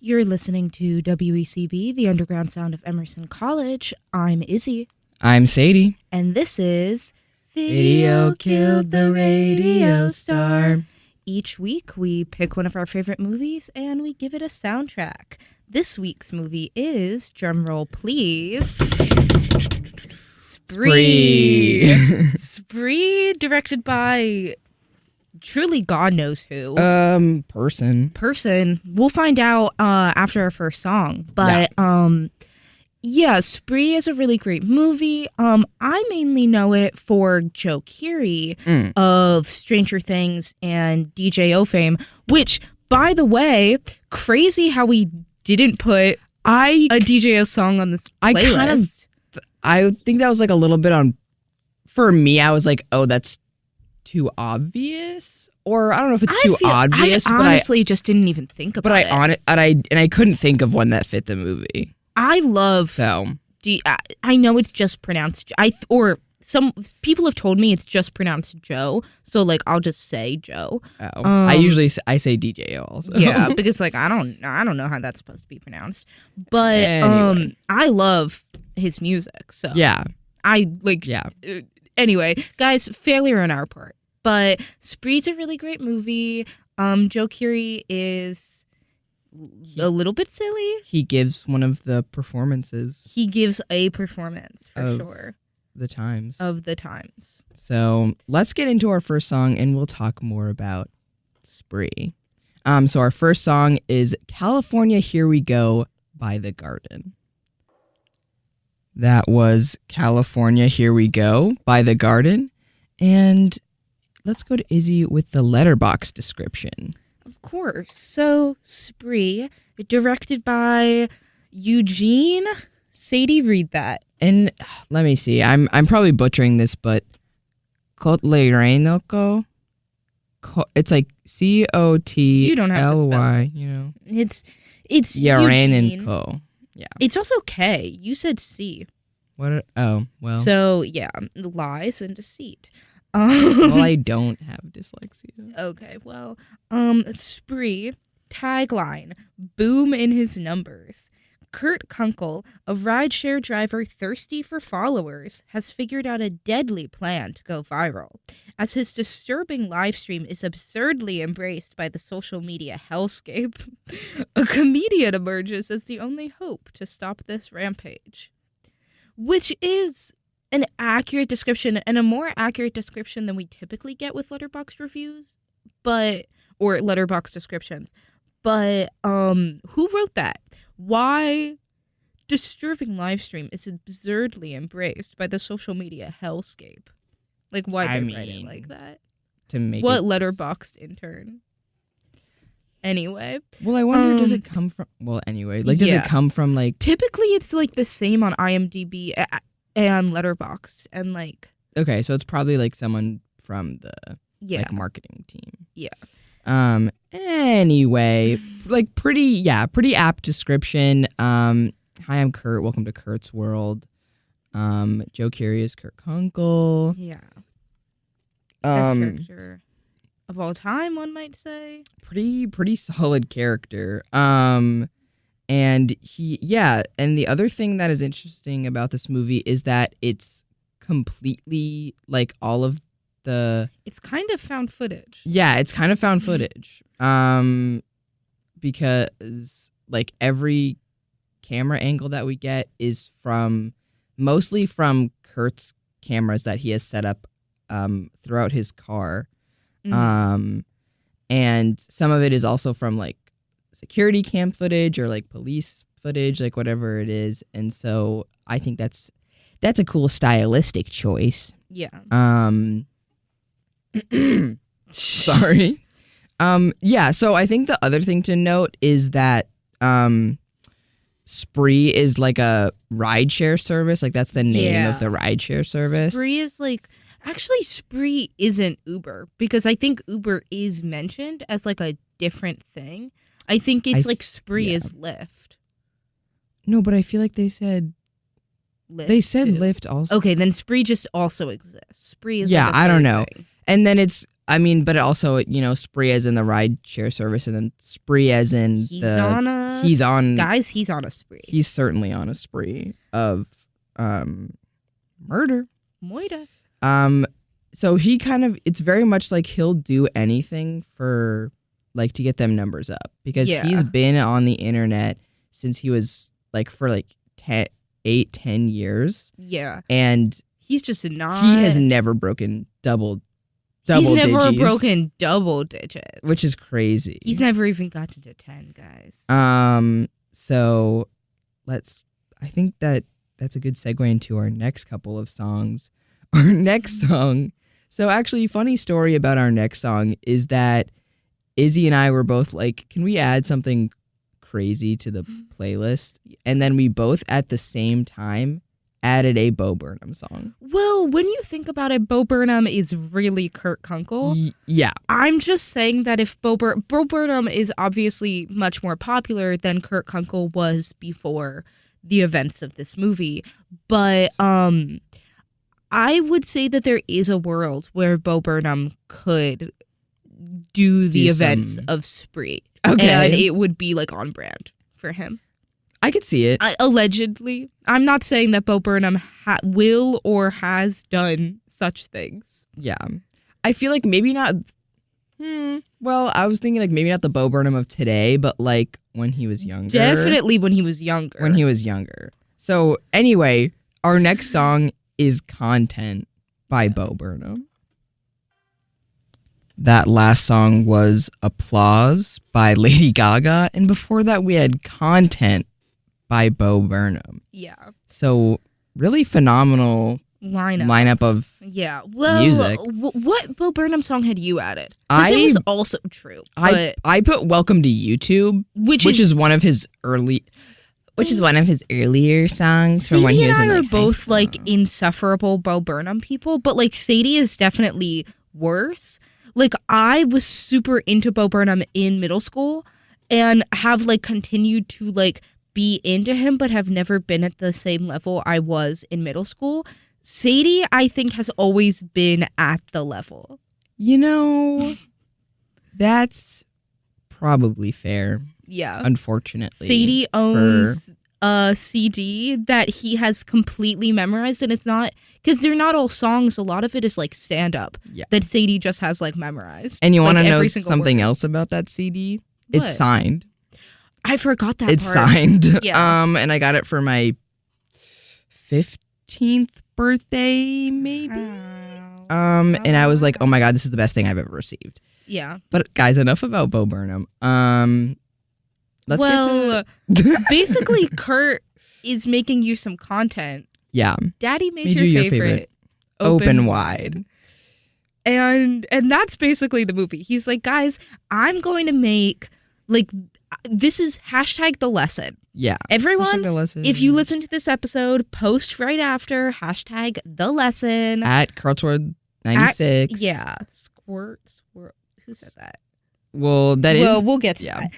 You're listening to WECB, the underground sound of Emerson College. I'm Izzy. I'm Sadie. And this is Video Killed the Radio Star. Each week, we pick one of our favorite movies and we give it a soundtrack. This week's movie is, drumroll please, Spree. Spree, directed by truly God knows who. Person. We'll find out after our first song. But yeah, Spree is a really great movie. I mainly know it for Joe Keery of Stranger Things and DJO fame, which, by the way, crazy how we didn't put a DJO song on this playlist. I think that was like a little bit on, for me, I was like, oh, that's too obvious, or I don't know if it's too obvious. I honestly just didn't even think about it. I couldn't think of one that fit the movie. I love. So I know it's just pronounced. Or some people have told me it's just pronounced Joe. So like I'll just say Joe. Oh, I say DJO also. Yeah, because like I don't know how that's supposed to be pronounced. But anyway. I love his music. So yeah, Anyway, guys, failure on our part. But Spree's a really great movie. Joe Keery is a little bit silly. He gives one of the performances. He gives a performance, for sure. Of the times. So let's get into our first song and we'll talk more about Spree. So our first song is California Here We Go by The Garden. That was California Here We Go by The Garden. And let's go to Izzy with the letterbox description. Of course. So, Spree, directed by Eugene. Sadie, read that. And let me see. I'm probably butchering this, but Kotlerenoko. It's like COTLY. You don't have to spell. You know. It's Eugene. Yeah. It's also K. You said C. What? Well. So yeah, lies and deceit. Well, I don't have dyslexia. Okay, well, Spree, tagline, boom in his numbers. Kurt Kunkel, a rideshare driver thirsty for followers, has figured out a deadly plan to go viral. As his disturbing livestream is absurdly embraced by the social media hellscape, a comedian emerges as the only hope to stop this rampage. Which is an accurate description, and a more accurate description than we typically get with Letterboxd reviews, or Letterboxd descriptions. But who wrote that? Why disturbing livestream is absurdly embraced by the social media hellscape? Like, why they write it like that? To make what Letterboxd intern? Anyway. Well, I wonder, does it come from? Well, anyway, like, does it come from like? Typically, it's like the same on IMDb and Letterboxd, and like. Okay, so it's probably like someone from the like marketing team. Yeah. Anyway, like pretty apt description. Hi, I'm Kurt. Welcome to Kurt's World. Joe Keery is Kurt Kunkel. Yeah. Best character of all time, one might say. Pretty solid character. And the other thing that is interesting about this movie is that it's completely like all of it's kind of found footage. Yeah, it's kind of found footage. Because like every camera angle that we get is mostly from Kurt's cameras that he has set up throughout his car. Mm-hmm. And some of it is also from like security cam footage or like police footage, like whatever it is. And so I think that's a cool stylistic choice. Yeah. Sorry. So I think the other thing to note is that Spree is like a rideshare service. Like that's the name of the rideshare service. Spree is like, actually Spree isn't Uber, because I think Uber is mentioned as like a different thing. I think it's like Spree is Lyft. No, but I feel like they said Lyft. They said Lyft also. Okay, then Spree just also exists. Spree is I don't know. thing. And then it's I mean, but it also, you know, Spree as in the ride share service, and then Spree as in He's on a spree. He's certainly on a spree of murder. Moida. So he kind of, it's very much like he'll do anything for, like, to get them numbers up, because he's been on the internet since he was like for like 10 years. Yeah. And he's just not. He has never broken double He's never digits, broken double digits, which is crazy. He's never even gotten to 10, guys. So I think that's a good segue into our next couple of songs. Our next song. So actually, funny story about our next song is that Izzy and I were both like, can we add something crazy to the playlist? And then we both at the same time added a Bo Burnham song. Well, when you think about it, Bo Burnham is really Kurt Kunkel. Yeah. I'm just saying that if Bo Burnham is obviously much more popular than Kurt Kunkel was before the events of this movie, but I would say that there is a world where Bo Burnham could do the events of Spree. Okay. And it would be like on brand for him. I could see it. Allegedly. I'm not saying that Bo Burnham will or has done such things. Yeah. I feel like maybe not. Well, I was thinking like maybe not the Bo Burnham of today, but like when he was younger. Definitely when he was younger. So anyway, our next song is Content by Bo Burnham. That last song was Applause by Lady Gaga. And before that, we had Content by Bo Burnham. Yeah. So really phenomenal lineup of music. What Bo Burnham song had you added? Because it was also true. I put Welcome to YouTube, which is one of his earlier songs from when he was in Sadie and I like, are both like insufferable Bo Burnham people, but like Sadie is definitely worse. Like I was super into Bo Burnham in middle school and have like continued to like be into him, but have never been at the same level I was in middle school. Sadie, I think, has always been at the level. You know, that's probably fair. Yeah. Unfortunately. Sadie owns a CD that he has completely memorized, and it's not, because they're not all songs, a lot of it is like stand-up that Sadie just has like memorized. And you want to like, know something else about that CD? What? It's signed. I forgot that It's part. signed. Yeah. And I got it for my 15th birthday, maybe. And I was like, oh my God, this is the best thing I've ever received. Yeah. But guys, enough about Bo Burnham. Let's get to basically Kurt is making you some content. Yeah. Daddy made your favorite open wide. And that's basically the movie. He's like, guys, I'm going to make like, this is hashtag the lesson. Yeah. Everyone, if you listen to this episode, post right after hashtag the lesson. At Carlsworth96. Yeah. Squirt. Who said that? Well, that is. Well, we'll get to that.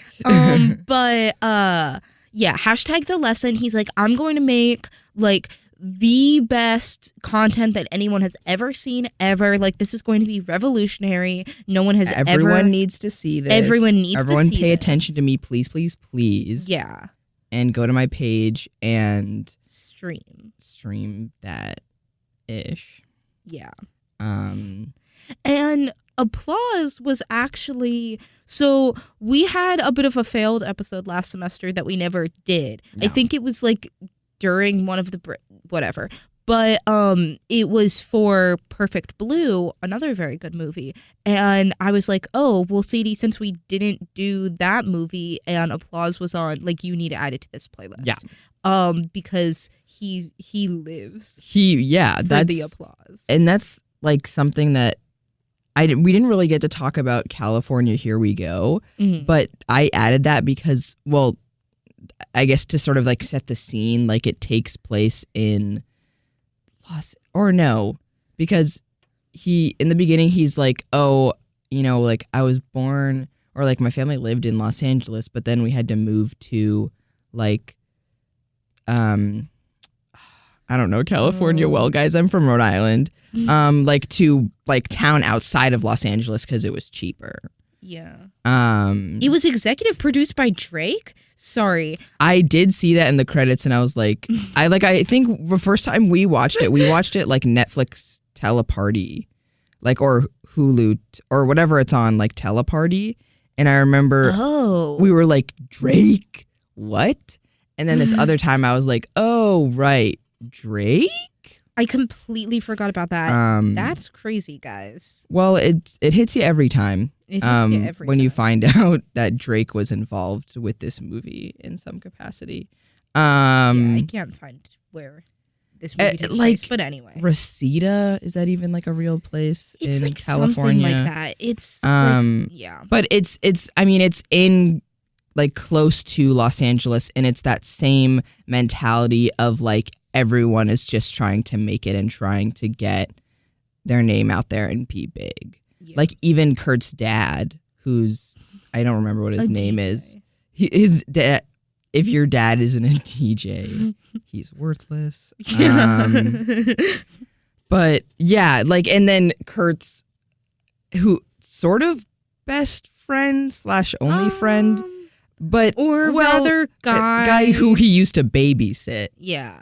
But hashtag the lesson. He's like, I'm going to make like the best content that anyone has ever seen ever. Like, this is going to be revolutionary. No one has Everyone needs to see this. Everyone pay attention to me, please, please, please. Yeah. And go to my page and stream that ish. Yeah. And Applause was actually, so we had a bit of a failed episode last semester that we never did. No. I think it was like during one of the whatever, but it was for Perfect Blue, another very good movie, and I was like, oh well, Sadie, since we didn't do that movie and Applause was on, like, you need to add it to this playlist. Because he lives that's the Applause, and that's like something that we didn't really get to talk about. California Here We Go, but I added that because, well, I guess to sort of like set the scene, like it takes place in because in the beginning he's like, oh, you know, like I was born, or like my family lived in Los Angeles, but then we had to move to like, I'm I don't know, California. Well, guys, I'm from Rhode Island. Like to like town outside of Los Angeles because it was cheaper. Yeah. It It was executive produced by Drake? Sorry. I did see that in the credits, and I was like, I think the first time we watched it like Netflix Teleparty, like or Hulu or whatever it's on, like Teleparty. And I remember we were like, Drake, what? And then this other time I was like, oh right, Drake. I completely forgot about that. That's crazy, guys. Well, it hits you every time. It hits you every when time. you find out that Drake was involved with this movie in some capacity. Yeah, I can't find where this movie takes place, but anyway. Reseda, is that even like a real place It's in like California? something like that. It's like, yeah. But it's I mean it's in like close to Los Angeles, and it's that same mentality of like everyone is just trying to make it and trying to get their name out there and be big. Yeah. Like even Kurt's dad, who's I don't remember what his name is. His dad. If your dad isn't a DJ, he's worthless. But yeah, like, and then Kurt's who sort of best friend / only friend, but rather guy who he used to babysit. Yeah.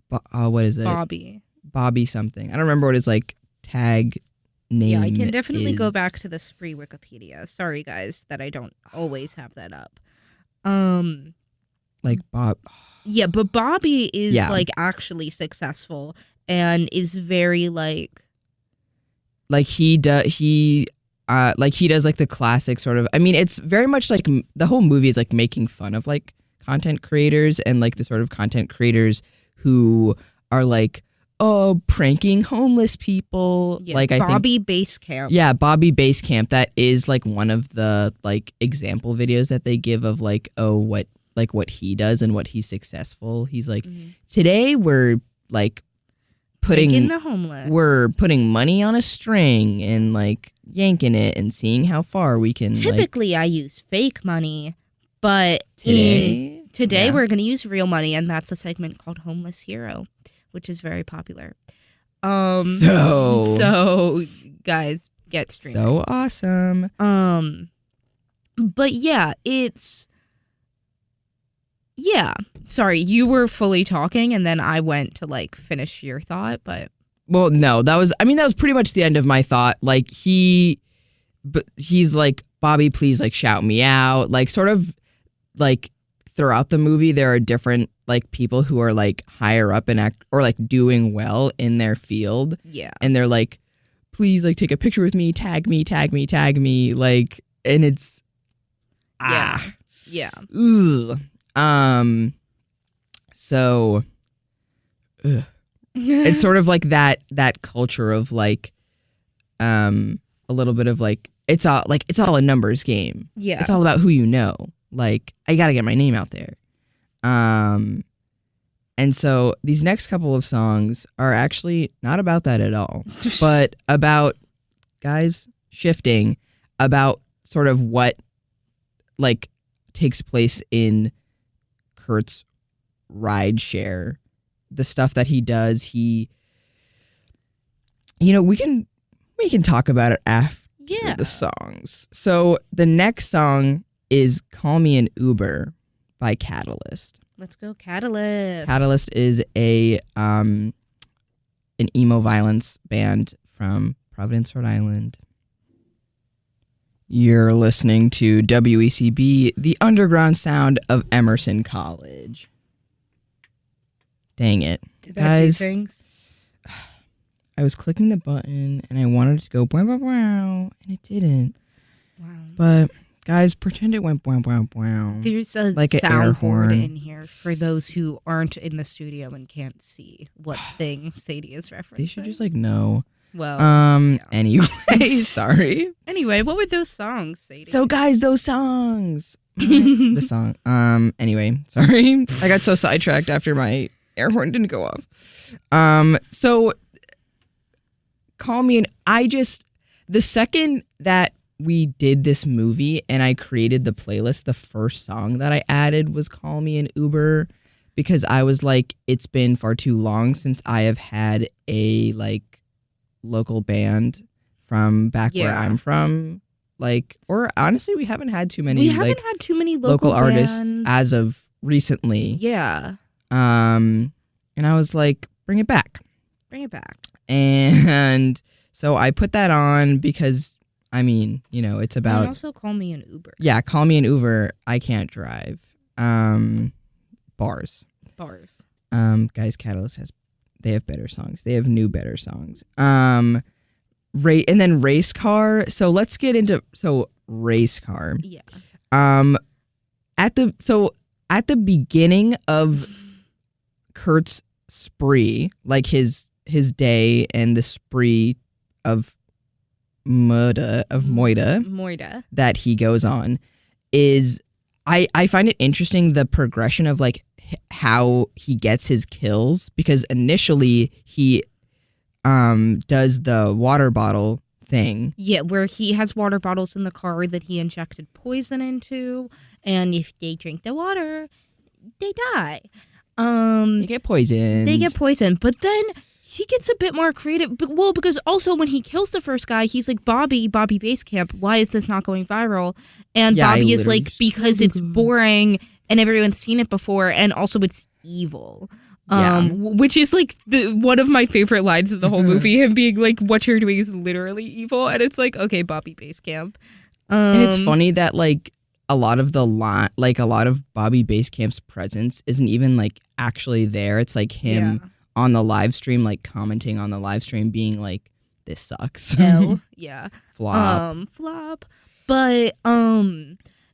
What is it? Bobby something. I don't remember what his like tag name. Yeah, I can definitely go back to the Spree Wikipedia. Sorry, guys, that I don't always have that up. Like Bob. Yeah, but Bobby is like actually successful and is very like he does like the classic sort of. I mean, it's very much like the whole movie is like making fun of like content creators and like the sort of content creators who are like, oh, pranking homeless people. Yeah, like Bobby Basecamp. Yeah, Bobby Basecamp. That is like one of the like example videos that they give of like, oh, what he does and what he's successful. He's like, today we're like putting the homeless. We're putting money on a string and like yanking it and seeing how far we can. Typically, I use fake money, but today we're going to use real money, and that's a segment called Homeless Hero, which is very popular. So guys, get streaming. So awesome. But yeah, it's sorry, you were fully talking and then I went to like finish your thought, but well, no, that was pretty much the end of my thought. Like he's like, Bobby, please like shout me out. Like sort of like throughout the movie there are different like people who are like higher up and act or like doing well in their field. Yeah. And they're like, please like take a picture with me, tag me, like, and it's yeah. Ugh. So it's sort of like that culture of like a little bit of like it's all a numbers game. Yeah. It's all about who you know. Like I got to get my name out there. And so these next couple of songs are actually not about that at all, but about guys shifting about sort of what like takes place in Kurt's ride share, the stuff that he does. We can talk about it after the songs. So the next song is Call Me an Uber by Catalyst. Let's go Catalyst. Catalyst is an emo violence band from Providence, Rhode Island. You're listening to WECB, the underground sound of Emerson College. Dang it. Did that guys, do things? I was clicking the button and I wanted it to go wow, wow, wow, and it didn't. Wow. But guys, pretend it went wow, wow, wow. There's a like soundboard in here for those who aren't in the studio and can't see what thing Sadie is referencing. They should just like know. Well, anyway, sorry. Anyway, what were those songs, Sadie? So guys, those songs. The song. Anyway, sorry. I got so sidetracked after my air horn didn't go off. So Call Me, and the second that we did this movie and I created the playlist, the first song that I added was Call Me an Uber because I was like, it's been far too long since I have had a like local band from back where I'm from. Like, or honestly, we haven't had too many. We haven't had too many local artists bands. as of recently. Yeah. And I was like, bring it back. Bring it back. And so I put that on because, I mean, you know, it's about... And also Call Me an Uber. Yeah, Call Me an Uber. I can't drive. Bars. Guys, Catalyst they have better songs. They have new better songs. And then Race Car. So let's get into... So Race Car. Yeah. At the beginning of Kurt's spree, like his day and the spree of Moida that he goes on, is I find it interesting, the progression of like how he gets his kills, because initially he does the water bottle thing. Yeah, where he has water bottles in the car that he injected poison into, and if they drink the water, they die. They get poisoned. But then he gets a bit more creative. Well, because also when he kills the first guy, he's like, Bobby Basecamp, why is this not going viral? And yeah, Bobby is like, because it's boring and everyone's seen it before, and also it's evil. Which is like one of my favorite lines of the whole movie, him being like, what you're doing is literally evil. And it's like, okay, Bobby Basecamp. And it's funny that like a lot of Bobby Basecamp's presence isn't even like actually there. It's like him on the live stream, like commenting on the live stream, being like, this sucks. Yeah. Flop. But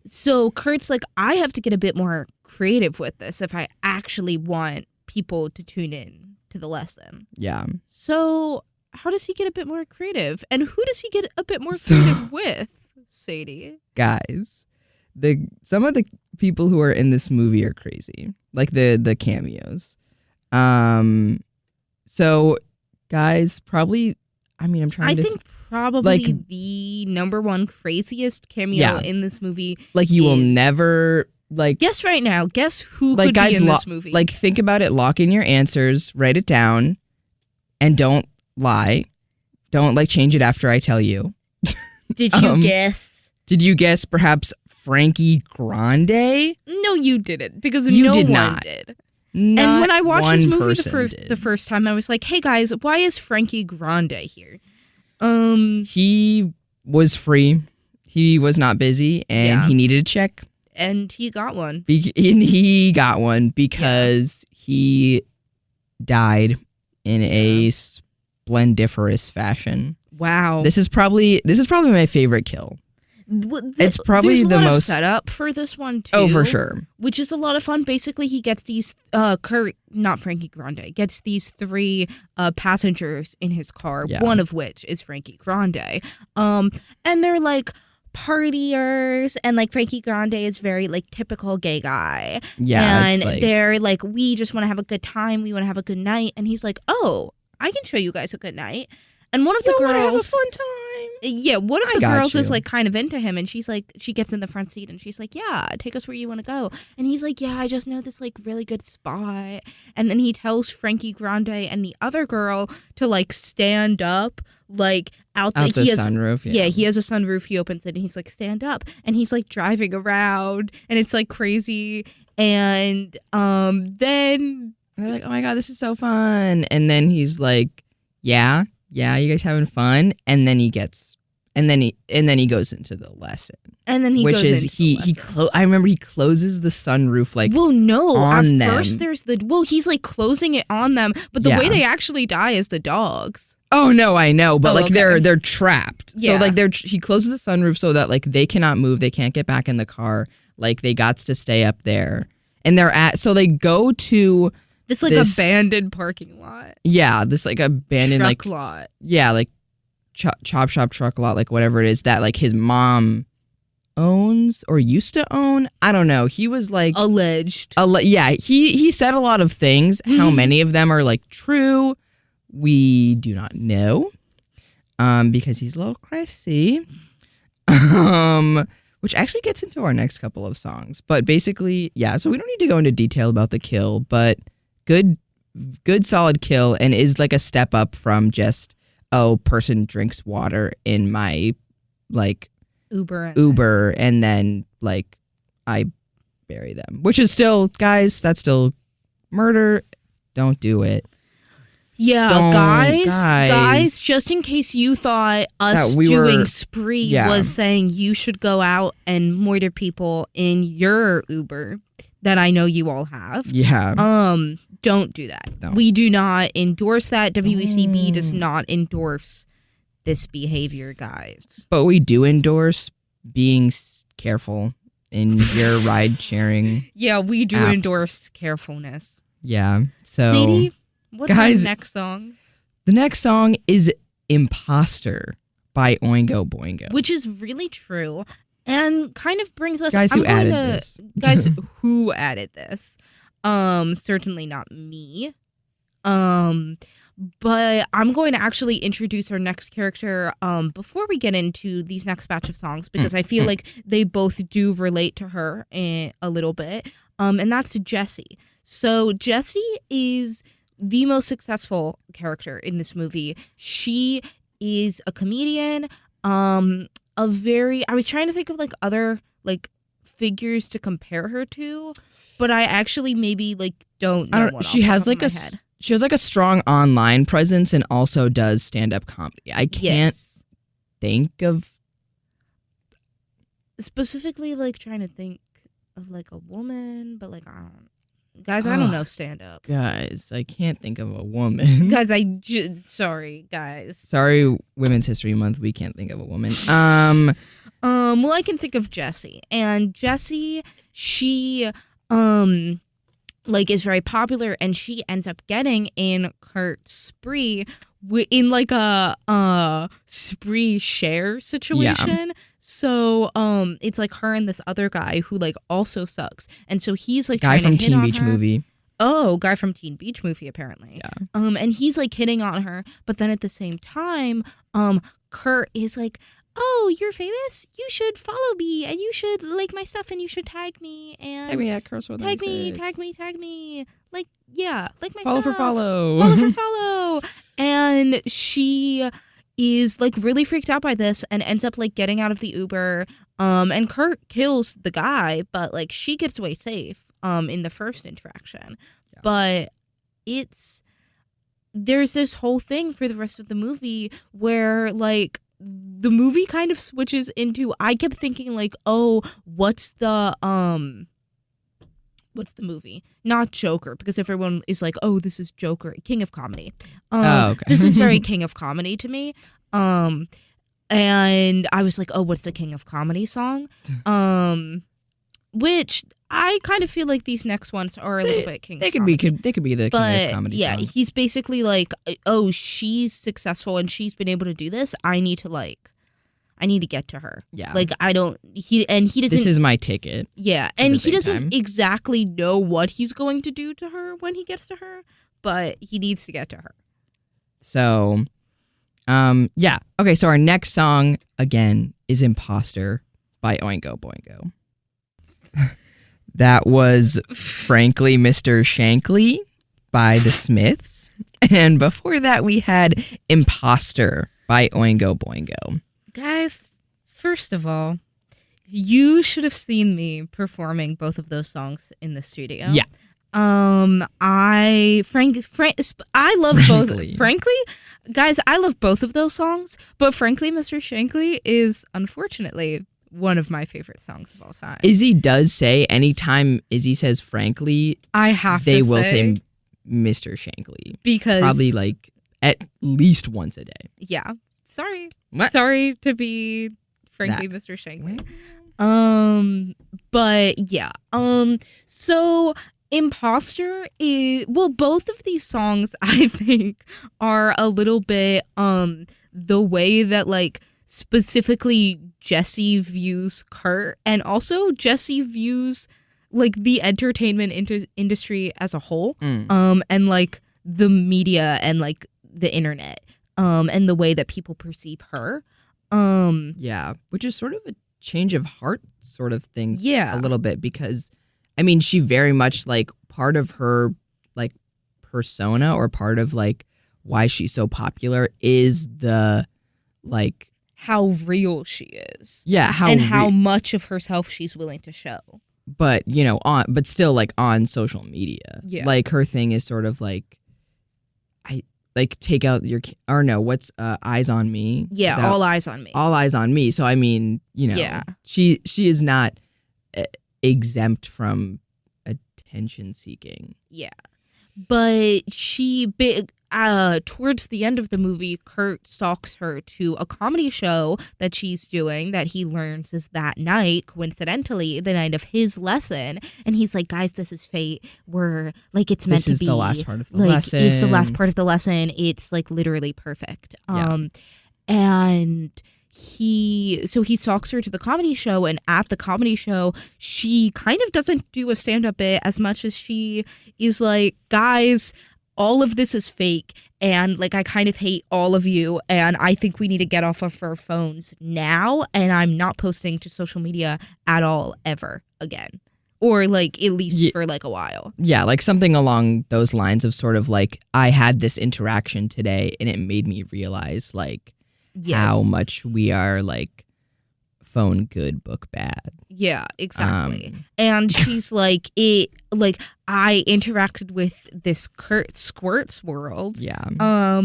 so Kurt's like, I have to get a bit more creative with this if I actually want people to tune in to the lesson. Yeah. So how does he get a bit more creative? And who does he get a bit more creative with, Sadie? Guys, some of the people who are in this movie are crazy. Like the cameos. So guys, probably, I mean, I think probably like, the number one craziest cameo in this movie. Like you will never like guess right now. Guess who could be in this movie? Like think about it, lock in your answers, write it down, and don't lie. Don't like change it after I tell you. Did you guess? Did you guess perhaps Frankie Grande? No, you didn't, because you no did one not. did. Not and when I watched this movie the first time, I was like, hey guys, why is Frankie Grande here? He was free. He was not busy, and he needed a check. And he got one. He got one because he died in a splendiferous fashion. Wow. This is probably my favorite kill. It's probably there's the a lot most of setup for this one too. Oh, for sure. Which is a lot of fun. Basically, he gets these not Frankie Grande, gets these 3 passengers in his car. One of which is Frankie Grande. And they're like partiers, and like Frankie Grande is very like typical gay guy. Yeah, and they're like, we just want to have a good time. We want to have a good night. And he's like, oh, I can show you guys a good night. And one of the girls have a fun time. Yeah, one of the girls is like kind of into him, and she's like, she gets in the front seat and she's like, yeah, take us where you want to go. And he's like, yeah, I just know this like really good spot. And then he tells Frankie Grande and the other girl to like stand up, like out the sunroof. Yeah, he has a sunroof. He opens it and he's like, stand up. And he's like driving around, and it's like crazy. And then they're like, oh my God, this is so fun. And then he's like, yeah, you guys having fun? And then he goes into the lesson. And then I remember he closes the sunroof like at first there's he's like closing it on them, but the way they actually die is the dogs. Oh no, I know, but they're trapped. Yeah. So like he closes the sunroof so that like they cannot move, they can't get back in the car, like they got to stay up there. And they go to this abandoned parking lot. Yeah, this like abandoned truck lot. Yeah, like chop shop truck lot, like whatever it is that like his mom owns or used to own. I don't know. He was like alleged. Yeah, he said a lot of things. How many of them are like true, we do not know. Because he's a little crazy. Which which actually gets into our next couple of songs. But basically, yeah, so we don't need to go into detail about the kill, but good solid kill, and is like a step up from just, oh, person drinks water in my like Uber and then like I bury them, which is still, guys, that's still murder. Don't do it. Yeah, guys, just in case you thought us doing Spree was saying you should go out and murder people in your Uber that I know you all have. Yeah. Don't do that. No. We do not endorse that. WECB does not endorse this behavior, guys. But we do endorse being careful in your ride sharing. Yeah, we do apps. Endorse carefulness. Yeah. So, Sadie, what's guys, the next song? The next song is Imposter by Oingo Boingo. Which is really true and kind of brings us... Guys, who added this? Guys, who added this? Certainly not me. But I'm going to actually introduce our next character before we get into these next batch of songs, because I feel like they both do relate to her a little bit. And that's Jessie. So Jessie is the most successful character in this movie. She is a comedian. I was trying to think of like other like figures to compare her to, but I actually maybe like don't know one. She has like a strong online presence and also does stand-up comedy. I can't think of specifically, like trying to think of like a woman, but like I don't know stand-up. Guys, I can't think of a woman. Guys, sorry, guys. Sorry, Women's History Month. We can't think of a woman. Well, I can think of Jessie, and Jessie, she like is very popular, and she ends up getting in Kurt's spree in like a spree share situation. Yeah. So it's like her and this other guy who like also sucks, and so he's like guy trying from to hit Teen on Beach her. Movie. Oh, guy from Teen Beach Movie, apparently. Yeah. And he's like hitting on her, but then at the same time, Kurt is like, oh, you're famous? You should follow me, and you should like my stuff, and you should tag me, and tag me at Curse tag me, like, yeah, like my follow stuff. for follow. Follow for follow. And she is like really freaked out by this and ends up like getting out of the Uber. And Kurt kills the guy, but like she gets away safe in the first interaction. Yeah. But there's this whole thing for the rest of the movie where like the movie kind of switches into, I kept thinking like, oh, what's the movie? Not Joker, because everyone is like, oh, this is Joker, King of Comedy. Okay. This is very King of Comedy to me. And I was like, oh, what's the King of Comedy song? Which I kind of feel like these next ones are a little bit King of Comedy. They could be the King of Comedy yeah, song. he's basically like, oh, she's successful and she's been able to do this. I need to get to her. Yeah. Like, he doesn't... This is my ticket. Yeah, and he doesn't exactly know what he's going to do to her when he gets to her, but he needs to get to her. So, yeah. Okay, so our next song, again, is Imposter by Oingo Boingo. That was, frankly, Mr. Shankly by The Smiths. And before that, we had Imposter by Oingo Boingo. Guys, first of all, you should have seen me performing both of those songs in the studio. Yeah. I love both. Frankly, guys, I love both of those songs. But frankly, Mr. Shankly is unfortunately one of my favorite songs of all time. Izzy does say anytime Izzy says frankly, they will say Mr. Shankly. Because probably like at least once a day. Yeah. Sorry. What? Sorry to be frankly Mr. Shankly. But yeah. So Imposter is, well, both of these songs I think are a little bit the way that like specifically Jessie views Kurt, and also Jessie views like the entertainment industry as a whole, and like the media and like the internet, and the way that people perceive her. Yeah, which is sort of a change of heart sort of thing Yeah. a little bit, because I mean, she very much like part of her like persona, or part of like why she's so popular is the like How real she is. yeah, how much of herself she's willing to show. but but still like on social media. Yeah. Like her thing is sort of like take out your or no, what's eyes on me? Yeah, Is that- all eyes on me. all eyes on me. So I mean, Yeah. she is not exempt from attention seeking. Yeah. But towards the end of the movie, Kurt stalks her to a comedy show that she's doing that he learns is that night, coincidentally, the night of his lesson. And he's like, guys, this is fate. We're like, it's meant to be. This is the last part of the like, lesson. It's the last part of the lesson. It's like literally perfect. Yeah. And he stalks her to the comedy show, and at the comedy show she kind of doesn't do a stand-up bit as much as she is like, guys, all of this is fake, and like I kind of hate all of you, and I think we need to get off of our phones now, and I'm not posting to social media at all ever again, or like at least for like a while. Yeah, like something along those lines of sort of like, I had this interaction today and it made me realize like how much we are like phone good, book bad. Yeah, exactly. And she's like, I interacted with this Kurt Squirts world. Yeah.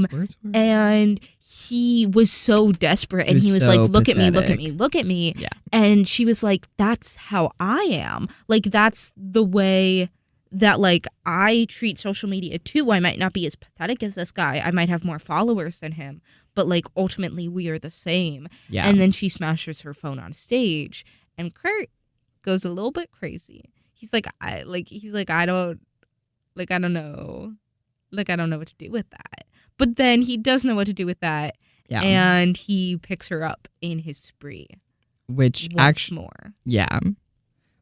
Squirts? And he was so desperate, and he was so like, look at me, look at pathetic. me, look at me. Yeah. And she was like, that's how I am. Like, that's the way that like I treat social media too. I might not be as pathetic as this guy. I might have more followers than him, but like ultimately we are the same. Yeah. And then she smashes her phone on stage, and Kurt goes a little bit crazy. He's like, I don't know. Like, I don't know what to do with that. But then he does know what to do with that. Yeah. And he picks her up in his spree. Which once actually, more. yeah.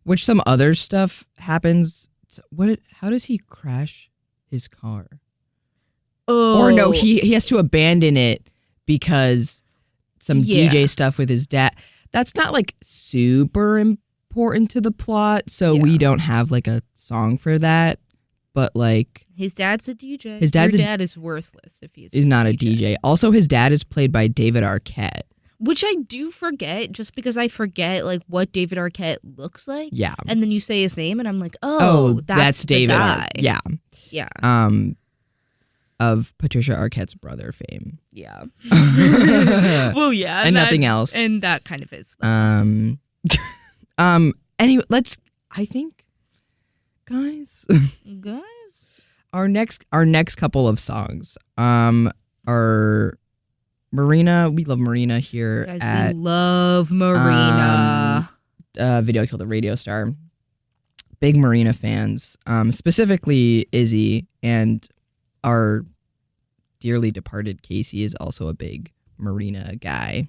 Which some other stuff happens. How does he crash his car? Oh. Or no, he has to abandon it because some DJ stuff with his dad. That's not like super important to the plot, so we don't have like a song for that. But like, his dad's a DJ. His dad's Your dad is worthless if he's not a DJ. Also, his dad is played by David Arquette. Which I do forget, just because I forget like what David Arquette looks like. Yeah. And then you say his name, and I'm like, oh, that's David. the guy. Yeah. Yeah. Of Patricia Arquette's brother fame. Yeah. Well, yeah. And nothing else. And that kind of is. Anyway, I think, guys, our next couple of songs are Marina. We love Marina here. Guys, we love Marina. Video Killed the Radio Star. Big Marina fans. Specifically Izzy, and our dearly departed Casey is also a big Marina guy.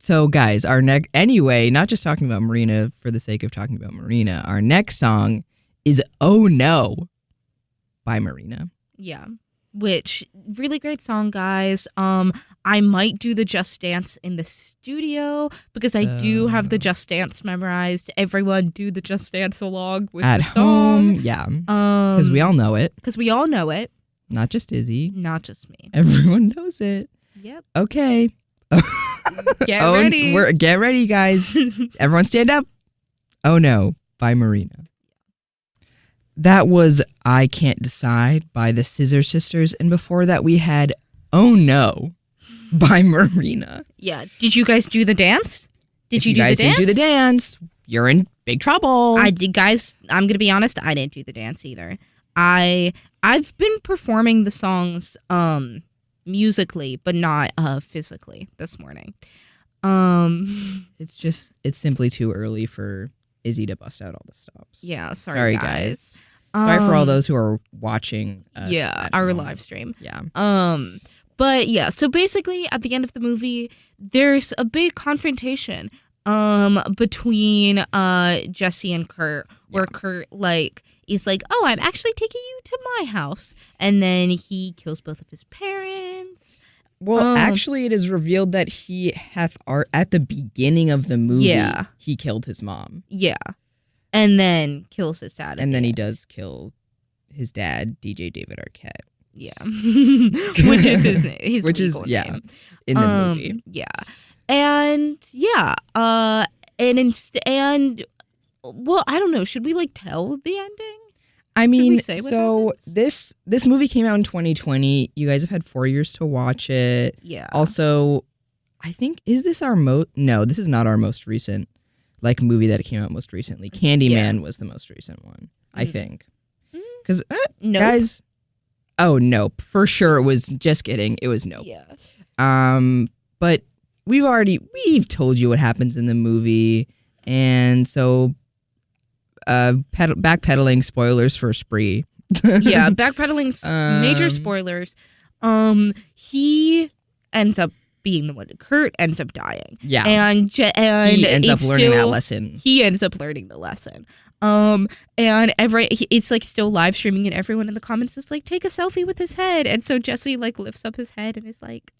So guys, anyway, not just talking about Marina for the sake of talking about Marina, our next song is Oh No by Marina. Yeah. Which, really great song, guys. I might do the Just Dance in the studio because I do have the Just Dance memorized. Everyone do the Just Dance along with At the home, song. yeah. Because we all know it. Because we all know it. Not just Izzy. Not just me. Everyone knows it. Yep. Okay. Get ready. Get ready, guys. Everyone stand up. Oh No by Marina. That was I Can't Decide by the Scissor Sisters. And before that, we had Oh No by Marina. Yeah. Did you guys do the dance? Did you do the dance? Didn't do the dance, you're in big trouble. I did, guys. I'm going to be honest. I didn't do the dance either. I've been performing the songs musically, but not physically this morning. It's simply too early for Izzy to bust out all the stops. Yeah, sorry guys. Sorry for all those who are watching us. Yeah, our live stream. Yeah. But yeah, so basically at the end of the movie, there's a big confrontation between Jesse and Kurt, where Kurt is like, oh, I'm actually taking you to my house. And then he kills both of his parents. Well, actually, it is revealed that he hath at the beginning of the movie. Yeah. He killed his mom. Yeah. And then kills his dad. And then he does kill his dad, DJ David Arquette. Yeah. Which is his name. Which is, name. In the movie. Yeah. And yeah. And well, I don't know. Should we like tell the ending? I mean, so this movie came out in 2020. You guys have had 4 years to watch it. Yeah. Also, I think, is this our No, this is not our most recent like movie that came out most recently. Candyman was the most recent one, I think. Because nope. Guys, oh nope, for sure it was. Just kidding, it was Nope. Yeah. But we've told you what happens in the movie, and so. Backpedaling spoilers for Spree. Yeah, backpedaling major spoilers. He ends up being the one. Kurt ends up dying. Yeah, and he ends up learning that lesson. He ends up learning the lesson. And it's like still live streaming, and everyone in the comments is like, take a selfie with his head. And so Jesse like lifts up his head and is like,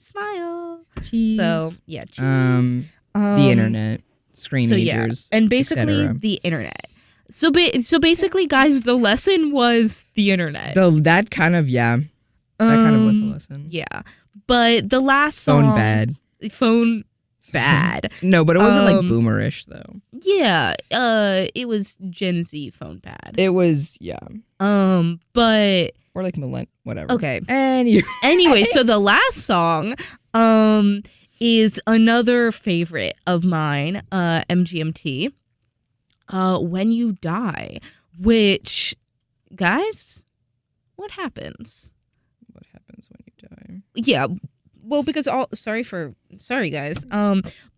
smile. Cheese. So yeah, cheese. The internet. Screenagers, and basically the internet. So basically, guys, the lesson was the internet. That kind of was the lesson. Yeah, but the last song, phone bad. No, but it wasn't like boomerish though. Yeah, it was Gen Z phone bad. It was but or like whatever. Okay. Anyway, so the last song, is another favorite of mine, MGMT, When You Die, which, guys, what happens? What happens when you die? Yeah, well, because sorry guys,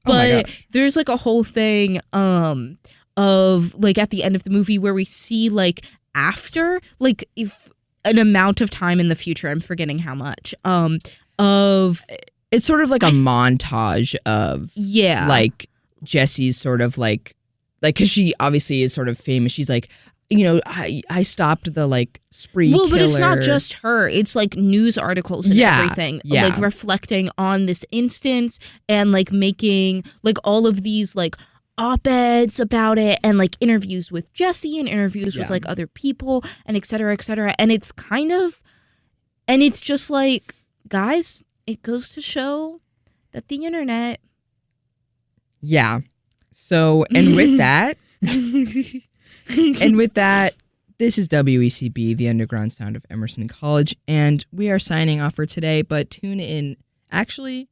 but there's like a whole thing, of like at the end of the movie where we see like after, like if an amount of time in the future, I'm forgetting how much, of... It's sort of like a montage of like Jesse's sort of like because she obviously is sort of famous. She's like, I stopped the like spree killer. But it's not just her. It's like news articles and everything, like reflecting on this instance and like making like all of these like op-eds about it and like interviews with Jesse and interviews with like other people and et cetera, et cetera. And it's it's just like, guys, it goes to show that the internet. Yeah. So, and with that, this is WECB, the underground sound of Emerson College, and we are signing off for today, but tune in. Actually,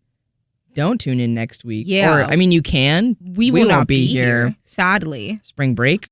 don't tune in next week. Yeah. Or, I mean, you can. We will not be here. Sadly. Spring break.